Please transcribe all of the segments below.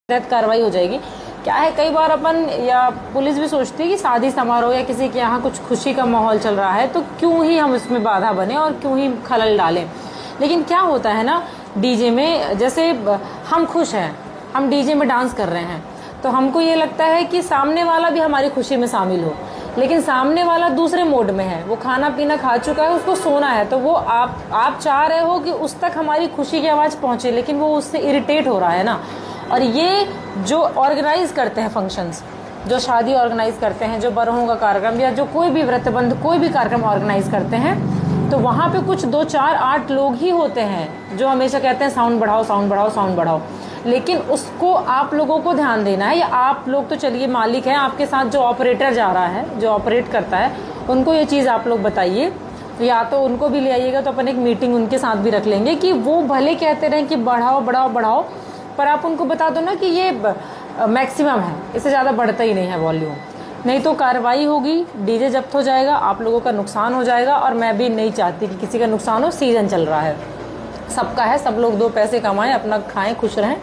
तहत कार्रवाई हो जाएगी। क्या है, कई बार अपन या पुलिस भी सोचती है कि शादी समारोह या किसी के यहाँ कुछ खुशी का माहौल चल रहा है तो क्यों ही हम इसमें बाधा बने और क्यों ही खलल डालें। लेकिन क्या होता है ना, डीजे में जैसे हम खुश हैं, हम डीजे में डांस कर रहे हैं तो हमको ये लगता है कि सामने वाला भी हमारी खुशी में शामिल हो, लेकिन सामने वाला दूसरे मोड में है, वो खाना पीना खा चुका है, उसको सोना है, तो वो आप चाह रहे हो कि उस तक हमारी खुशी की आवाज़ पहुंचे, लेकिन वो उससे इरिटेट हो रहा है ना। और ये जो ऑर्गेनाइज करते हैं फंक्शंस, जो शादी ऑर्गेनाइज करते हैं, जो बरहों का कार्यक्रम या जो कोई भी व्रतबंध कोई भी कार्यक्रम ऑर्गेनाइज करते हैं, तो वहाँ पे कुछ 2 4 8 लोग ही होते हैं जो हमेशा कहते हैं साउंड बढ़ाओ साउंड बढ़ाओ साउंड बढ़ाओ। लेकिन उसको आप लोगों को ध्यान देना है, या आप लोग तो चलिए मालिक हैं, आपके साथ जो ऑपरेटर जा रहा है, जो ऑपरेट करता है, उनको ये चीज़ आप लोग बताइए, या तो उनको भी ले आइएगा तो अपन एक मीटिंग उनके साथ भी रख लेंगे कि वो भले कहते रहें कि बढ़ाओ बढ़ाओ बढ़ाओ, पर आप उनको बता दो ना कि ये मैक्सिमम है, इससे ज़्यादा बढ़ता ही नहीं है वॉल्यूम, नहीं तो कार्रवाई होगी, डीजे जब्त हो जाएगा, आप लोगों का नुकसान हो जाएगा। और मैं भी नहीं चाहती कि किसी का नुकसान हो, सीज़न चल रहा है, सबका है, सब लोग 2 पैसे कमाएं, अपना खाएं, खुश रहें,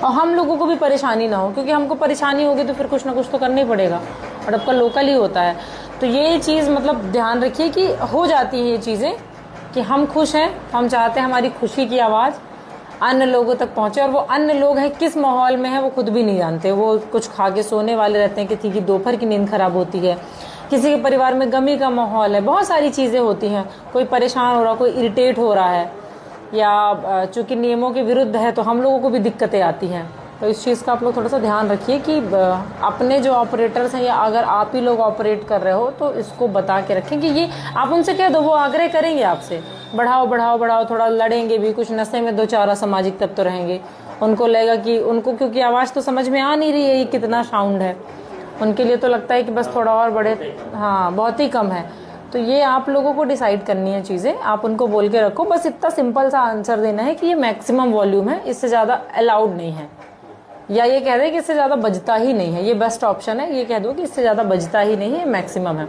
और हम लोगों को भी परेशानी ना हो, क्योंकि हमको परेशानी होगी तो फिर कुछ ना कुछ तो करना ही पड़ेगा, और आपका लोकल ही होता है। तो ये चीज़ मतलब ध्यान रखिए कि हो जाती है ये चीज़ें कि हम खुश हैं, हम चाहते हैं हमारी खुशी की आवाज़ अन्य लोगों तक पहुंचे, और वो अन्य लोग हैं किस माहौल में है वो खुद भी नहीं जानते, वो कुछ खा के सोने वाले रहते हैं, किसी की दोपहर की नींद खराब होती है, किसी के परिवार में गमी का माहौल है, बहुत सारी चीज़ें होती हैं, कोई परेशान हो रहा, कोई इरिटेट हो रहा है, या चूंकि नियमों के विरुद्ध है तो हम लोगों को भी दिक्कतें आती हैं। तो इस चीज़ का आप लोग थोड़ा सा ध्यान रखिए कि अपने जो ऑपरेटर्स हैं, या अगर आप ही लोग ऑपरेट कर रहे हो तो इसको बता के रखें कि ये आप उनसे कह दो, वो आग्रह करेंगे आपसे बढ़ाओ बढ़ाओ बढ़ाओ, थोड़ा लड़ेंगे भी, कुछ नशे में 2 4 असामाजिक तत्व तो रहेंगे, उनको लगेगा कि उनको, क्योंकि आवाज़ तो समझ में आ नहीं रही है ये कितना साउंड है, उनके लिए तो लगता है कि बस थोड़ा और बढ़े, हाँ बहुत ही कम है। तो ये आप लोगों को डिसाइड करनी है चीज़ें, आप उनको बोल के रखो, बस इतना सिंपल सा आंसर देना है कि ये मैक्सिमम वॉल्यूम है, इससे ज़्यादा अलाउड नहीं है, या ये कह दे कि इससे ज़्यादा बजता ही नहीं है, ये बेस्ट ऑप्शन है, ये कह दो कि इससे ज़्यादा बजता ही नहीं है, मैक्सिमम है।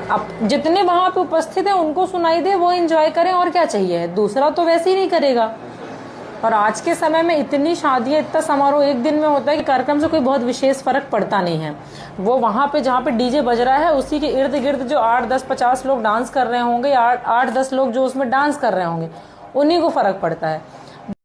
अब जितने वहाँ पे उपस्थित हैं उनको सुनाई दे, वो एंजॉय करें, और क्या चाहिए, दूसरा तो वैसे ही नहीं करेगा। और आज के समय में इतनी शादियाँ, इतना समारोह एक दिन में होता है कि कार्यक्रम से कोई बहुत विशेष फर्क पड़ता नहीं है। वो वहाँ पे जहाँ पे डीजे बज रहा है उसी के इर्द गिर्द जो 8 10 50 लोग डांस कर रहे होंगे, या 8 10 लोग जो उसमें डांस कर रहे होंगे, उन्हीं को फर्क पड़ता है।